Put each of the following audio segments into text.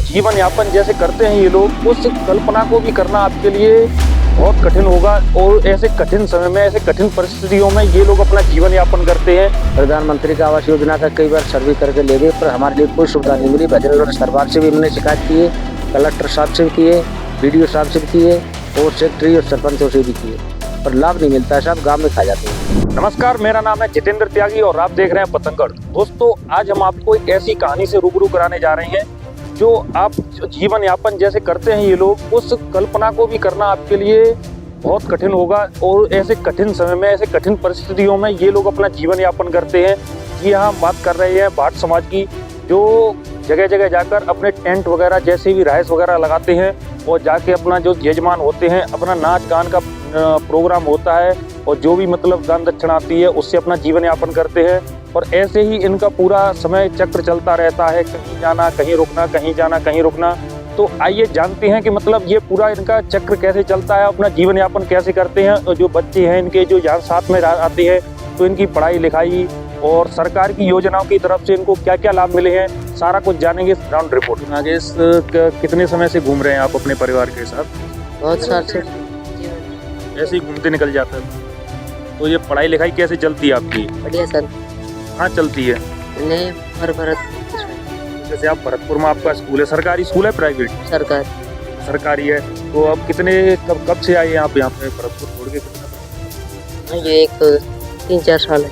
जीवन यापन जैसे करते हैं ये लोग, उस कल्पना को भी करना आपके लिए बहुत कठिन होगा। और ऐसे कठिन समय में, ऐसे कठिन परिस्थितियों में ये लोग अपना जीवन यापन करते हैं। प्रधानमंत्री का आवास योजना का कई बार सर्वे करके ले गए, पर हमारे लिए कोई सुविधा नहीं मिली। भजनगढ़ सरकार से भी हमने शिकायत की है, कलेक्टर साहब से भी किए, BDO साहब से भी किए और सेक्रेटरी और सरपंचों से भी किए, पर लाभ नहीं मिलता है। साहब गाँव में खा जाते हैं। नमस्कार, मेरा नाम है जितेंद्र त्यागी और आप देख रहे हैं पतंगगढ़। दोस्तों, आज हम आपको एक ऐसी कहानी से रूबरू कराने जा रहे हैं जो आप जीवन यापन जैसे करते हैं ये लोग, उस कल्पना को भी करना आपके लिए बहुत कठिन होगा। और ऐसे कठिन समय में, ऐसे कठिन परिस्थितियों में ये लोग अपना जीवन यापन करते हैं। जी हाँ, हम बात कर रहे हैं भाट समाज की, जो जगह जगह जाकर अपने टेंट वगैरह जैसे भी राइस वगैरह लगाते हैं और जाके अपना जो यजमान होते हैं, अपना नाच गान का प्रोग्राम होता है और जो भी मतलब दान दक्षिणा आती है उससे अपना जीवन यापन करते हैं। और ऐसे ही इनका पूरा समय चक्र चलता रहता है, कहीं जाना कहीं रुकना, कहीं जाना कहीं रुकना। तो आइए जानते हैं कि मतलब ये पूरा इनका चक्र कैसे चलता है, अपना जीवन यापन कैसे करते हैं। और जो बच्चे हैं इनके, जो यहाँ साथ में आते हैं, तो इनकी पढ़ाई लिखाई और सरकार की योजनाओं की तरफ से इनको क्या क्या लाभ मिले हैं, सारा कुछ जानेंगे इस ग्राउंड रिपोर्ट में। आगे कितने समय से घूम रहे हैं आप अपने परिवार के साथ? बहुत साल से ऐसे ही घूमते निकल जाते हैं। तो ये पढ़ाई लिखाई कैसे चलती है आपकी? बढ़िया सर। कहाँ चलती है? नहीं, भरत जैसे आप भरतपुर में आपका स्कूल है, सरकारी स्कूल है प्राइवेट? सरकार सरकारी है। तो अब कब से आए आप यहाँ पे भरतपुर छोड़ के? कितना? ये एक 3-4 साल है।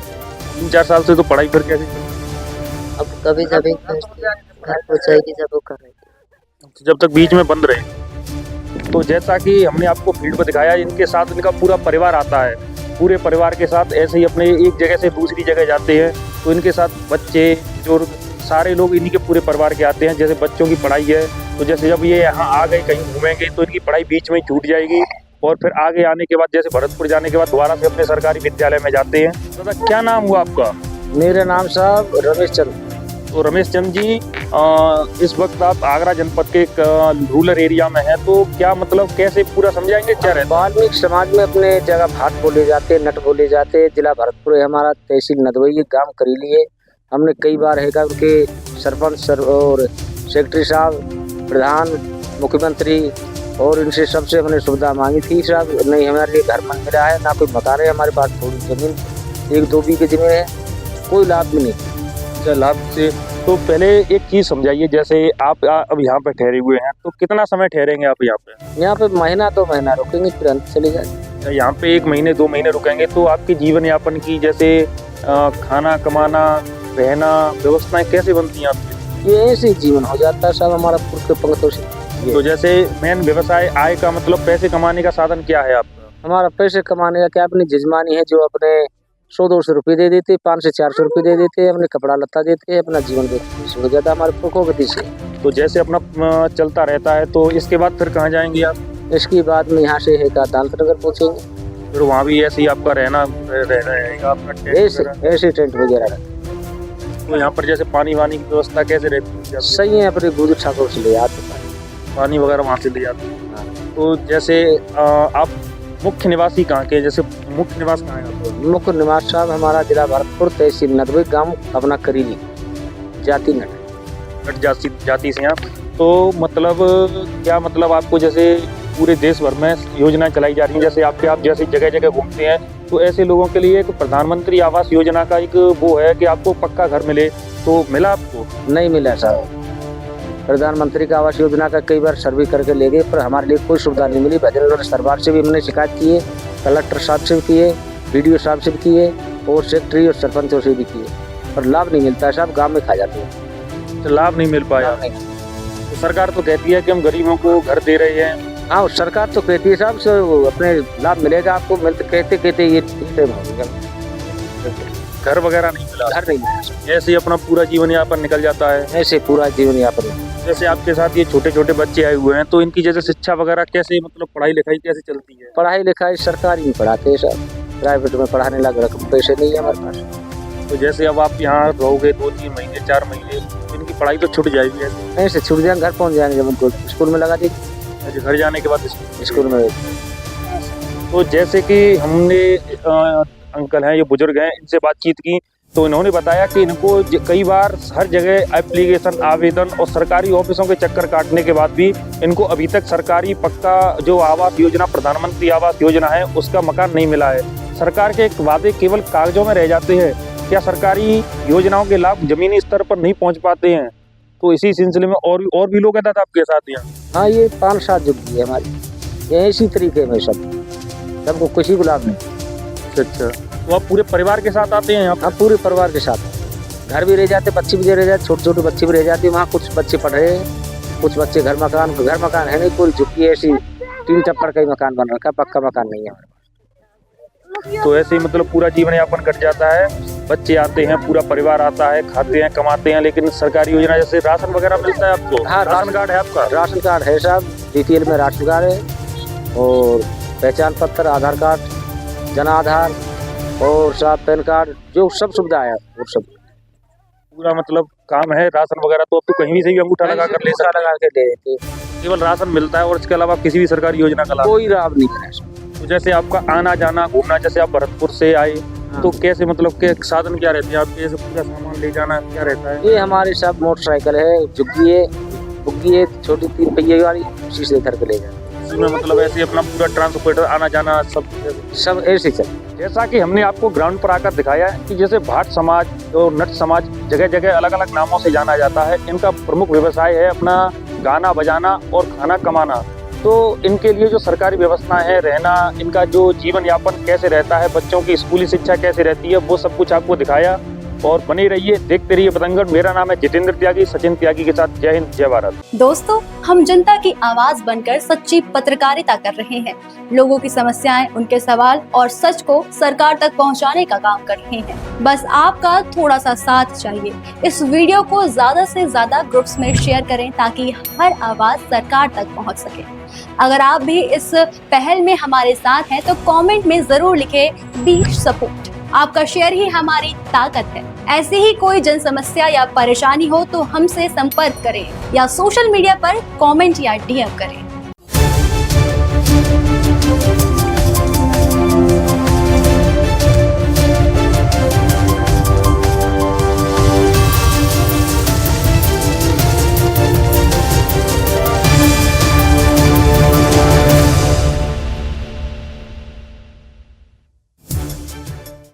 3-4 साल से। तो पढ़ाई फिर कैसे चल रही है? अब कभी कभी घर पहुँचाएगी जब वो कर रही थी। जब तक बीच में बंद रहे। तो जैसा कि हमने आपको फील्ड पर दिखाया, इनके साथ इनका पूरा परिवार आता है। पूरे परिवार के साथ ऐसे ही अपने एक जगह से दूसरी जगह जाते हैं। तो इनके साथ बच्चे जो सारे लोग इन्हीं के पूरे परिवार के आते हैं। जैसे बच्चों की पढ़ाई है, तो जैसे जब ये यहाँ आ गए कहीं घूमेंगे तो इनकी पढ़ाई बीच में छूट जाएगी। और फिर आगे आने के बाद, जैसे भरतपुर जाने के बाद दोबारा से अपने सरकारी विद्यालय में जाते हैं। तो क्या नाम हुआ आपका? मेरा नाम साहब रमेश चंद। तो रमेश चंद जी, इस वक्त आप आगरा जनपद के एक रूरल एरिया में है। तो क्या मतलब कैसे पूरा समझाएंगे क्या रहता है? वाल्मीकि समाज में अपने जगह भाट बोले जाते, नट बोले जाते। जिला भरतपुर है हमारा, तहसील नदवई, गांव करीली है। हमने कई बार है उनके सरपंच और सेक्रेटरी साहब, प्रधान, मुख्यमंत्री और इनसे सबसे हमने सुविधा मांगी थी। साहब नहीं, हमारे लिए घर मन मिला है, ना कोई मकान है। हमारे पास थोड़ी जमीन 1-2 बीघे जमीन है, कोई लाभ भी नहीं। लाभ से तो पहले एक चीज समझाइए, जैसे आप अब यहाँ पे ठहरे हुए हैं, तो कितना समय ठहरेंगे आप यहाँ पे? यहाँ पे महीना 2 महीना रुकेंगे, फिर अंत चले जाएंगे। यहाँ पे 1 महीने 2 महीने रुकेंगे। तो आपके जीवन यापन की जैसे खाना कमाना, रहना, व्यवस्थाएं कैसे बनती हैं आपकी? ये ऐसे ही जीवन हो जाता है साहब हमारा पूर्व के पंक्तों से। तो जैसे मेन व्यवसाय, आय का मतलब पैसे कमाने का साधन क्या है आपका? हमारा पैसे कमाने का क्या, अपनी जजमानी है जो अपने 100-200 रुपये दे देते, 500 से 400 रुपये दे देते, अपने कपड़ा लत्ता देते हैं, अपना जीवन व्यतीत हो जाता है हमारे पुरखों के से। तो जैसे अपना चलता रहता है, तो इसके बाद फिर कहाँ जाएंगे आप? इसके बाद में यहाँ से है का दालतनगर पहुँचेंगे। फिर वहाँ भी ऐसे ही आपका रहना रहेगा अपना ऐसे टेंट वगैरह। तो यहाँ पर जैसे पानी वानी की व्यवस्था कैसे रहती है? सही है, अपने गुरु ठाकुर से ले आते पानी वगैरह वहाँ से ले जाते हैं। तो जैसे आप मुख्य निवासी कहाँ के? जैसे मुख्य निवास कहाँ है आपका? मुख्य निवास साहब हमारा जिला भरतपुर, तहसील नदवई, गाँव अपना करीली, जाति नट जाति से आप। तो मतलब क्या मतलब आपको जैसे पूरे देश भर में योजनाएं चलाई जा रही हैं, जैसे आप जैसे जगह जगह घूमते हैं, तो ऐसे लोगों के लिए एक प्रधानमंत्री आवास योजना का एक वो है कि आपको पक्का घर मिले, तो मिला आपको? नहीं मिला साहब। प्रधानमंत्री का आवास योजना का कई बार सर्वे करके ले गए, पर हमारे लिए कोई सुविधा नहीं मिली। भजनगढ़ सरकार से भी हमने शिकायत की है, कलेक्टर साहब से भी किए, BDO साहब से भी किए और सेक्रेटरी और सरपंचों से भी किए, पर लाभ नहीं मिलता है साहब, गाँव में खा जाते हैं। तो लाभ नहीं मिल पाया? तो सरकार तो कहती है कि हम गरीबों को घर दे रहे हैं। हाँ, सरकार तो कहती है साहब से अपने लाभ मिलेगा आपको, मिलते कहते ये घर वगैरह नहीं मिला? घर नहीं मिला। ऐसे ही अपना पूरा जीवन यापन निकल जाता है। ऐसे पूरा जीवन यापन। जैसे आपके साथ ये छोटे छोटे बच्चे आए हुए हैं, तो इनकी जैसे शिक्षा वगैरह कैसे, मतलब पढ़ाई लिखाई कैसे चलती है? पढ़ाई लिखाई सरकारी में पढ़ाते हैं साहब, प्राइवेट में पढ़ाने लग रकम पैसे नहीं है हमारे पास। तो जैसे अब आप यहाँ रहोगे 2-3 महीने 4 महीने, तो इनकी पढ़ाई तो छूट जाएगी ऐसे? ऐसे छूट जाएंगे, घर पहुँच जाएंगे जब उनको स्कूल में लगा देंगे। घर जाने के बाद स्कूल में। तो जैसे कि हमने अंकल हैं, ये बुजुर्ग हैं, इनसे बातचीत की, तो इन्होंने बताया कि इनको कई बार हर जगह एप्लीकेशन, आवेदन और सरकारी ऑफिसों के चक्कर काटने के बाद भी इनको अभी तक सरकारी पक्का जो आवास योजना, प्रधानमंत्री आवास योजना है, उसका मकान नहीं मिला है। सरकार के वादे केवल कागजों में रह जाते हैं। क्या सरकारी योजनाओं के लाभ जमीनी स्तर पर नहीं पहुंच पाते हैं? तो इसी सिलसिले में और भी लोग हैं दादा आपके साथ यहाँ? हाँ, ये 5-7 झुग्गी है हमारी, ये इसी तरीके में सबको कुछ ही गुलाब नहीं। अच्छा, तो आप पूरे परिवार के साथ आते हैं यहाँ? हाँ, पूरे परिवार के साथ। घर भी रह जाते, बच्चे भी रह जाते, छोटे छोटे बच्चे भी रह जाते। वहाँ कुछ बच्चे पढ़ रहे हैं, कुछ बच्चे घर मकान है नहीं, पूरी झुग्गी ऐसी 3 टप्पड़ का ही मकान बन रखा, पक्का मकान नहीं है हमारे। तो ऐसे ही मतलब पूरा जीवन यापन कट जाता है। बच्चे आते हैं, पूरा परिवार आता है, खाते हैं, कमाते हैं, लेकिन सरकारी योजना जैसे राशन वगैरह मिलता है आपको? हाँ, राशन कार्ड है आपका? राशन कार्ड है साहब, BPL में राशन कार्ड है, और पहचान पत्र, आधार कार्ड, जन आधार और साहब पैन कार्ड, जो सब सुविधा है वो सब पूरा मतलब काम है। राशन वगैरह तो अब तो कहीं भी से भी अंगूठा लगा कर ले सकते लगा के ले देते, केवल राशन मिलता है और इसके अलावा किसी भी सरकारी योजना का लाभ? कोई लाभ नहीं है। तो जैसे आपका आना जाना घूमना, जैसे आप भरतपुर से आए तो कैसे मतलब के साधन क्या रहते हैं आपके? पूरा सामान ले जाना क्या रहता है? ये हमारे सब मोटरसाइकिल है, झुग्गी है छोटी 3 पहिए वाली, उसी से घर के ले जाते। इसमें मतलब ऐसे अपना पूरा ट्रांसपोर्टर आना जाना सब ऐसे चल। जैसा कि हमने आपको ग्राउंड पर आकर दिखाया है कि जैसे भाट समाज और नट समाज जगह जगह अलग अलग नामों से जाना जाता है। इनका प्रमुख व्यवसाय है अपना गाना बजाना और खाना कमाना। तो इनके लिए जो सरकारी व्यवस्था है, रहना, इनका जो जीवन यापन कैसे रहता है, बच्चों की स्कूली शिक्षा कैसे रहती है, वो सब कुछ आपको दिखाया। और बने रहिए, देखते रहिए पतंगड़। मेरा नाम है जितेंद्र त्यागी, सचिन त्यागी के साथ। जय हिंद, जय भारत। दोस्तों, हम जनता की आवाज बनकर सच्ची पत्रकारिता कर रहे हैं। लोगों की समस्याएं, उनके सवाल और सच को सरकार तक पहुंचाने का काम कर रहे हैं। बस आपका थोड़ा सा साथ चाहिए। इस वीडियो को ज्यादा से ज्यादा ग्रुप्स में शेयर करें ताकि हर आवाज सरकार तक पहुंच सके। अगर आप भी इस पहल में हमारे साथ हैं तो कमेंट में जरूर लिखें बी सपोर्ट। आपका शेयर ही हमारी ताकत है। ऐसी ही कोई जन समस्या या परेशानी हो तो हमसे संपर्क करें या सोशल मीडिया पर कमेंट या DM करें।